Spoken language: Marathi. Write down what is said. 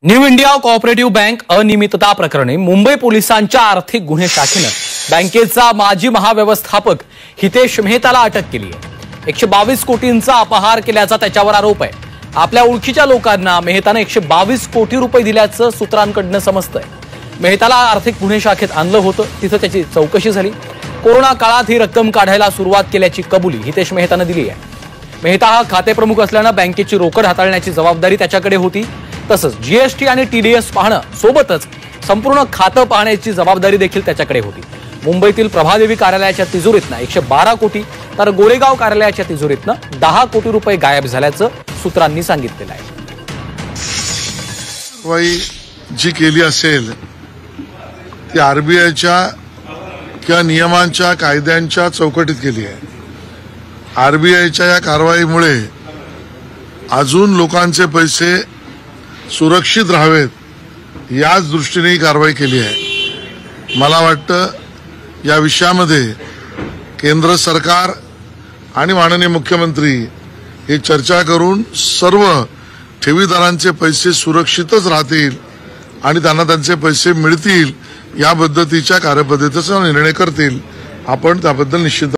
न्यू इंडिया कोऑपरेटिव्ह बँक अनियमितता प्रकरणी मुंबई पोलिसांच्या आर्थिक गुन्हे शाखेनं बँकेचा माजी महाव्यवस्थापक हितेश मेहताला अटक केली आहे। 122 कोटींचा अपहार केल्याचा त्याच्यावर आरोप आहे। आपल्या ओळखीच्या लोकांना मेहताने 122 कोटी रुपये दिल्याचं सूत्रांकडून समजतंय। मेहताला आर्थिक गुन्हे शाखेत आणलं होतं, तिथे त्याची चौकशी झाली। कोरोना काळात ही रक्कम काढायला सुरुवात केल्याची कबुली हितेश मेहताने दिली आहे। मेहता हा खाते प्रमुख असल्याने बँकेची रोकड हाताळण्याची जबाबदारी त्याच्याकडे होती। तसंच जीएसटी आणि टीडीएस पाहणं सोबतच संपूर्ण खातं पाहण्याची जबाबदारी देखील त्याच्याकडे होती। मुंबईतील प्रभादेवी कार्यालयाच्या तिजोरीतनं 112 कोटी तर गोरेगाव कार्यालयाच्या तिजोरीतनं 10 कोटी रुपये गायब झाल्याचं सूत्रांनी सांगितलेलं आहे। जी केली असेल ती आरबीआयच्या किंवा नियमांच्या कायद्यांच्या चौकटीत केली आहे। आरबीआयच्या या कारवाईमुळे अजून लोकांचे पैसे सुरक्षित राहावेत याच दृष्टीने ही कारवाई केली आहे। मला वाटतं या विषयामध्ये केंद्र सरकार आणि माननीय मुख्यमंत्री ही चर्चा करून सर्व ठेवीदारांचे पैसे सुरक्षितच राहतील आणि त्यांना त्यांचे पैसे मिळतील या पद्धतीच्या कार्यपद्धतीचा निर्णय करतील। आपण त्याबद्दल निश्चित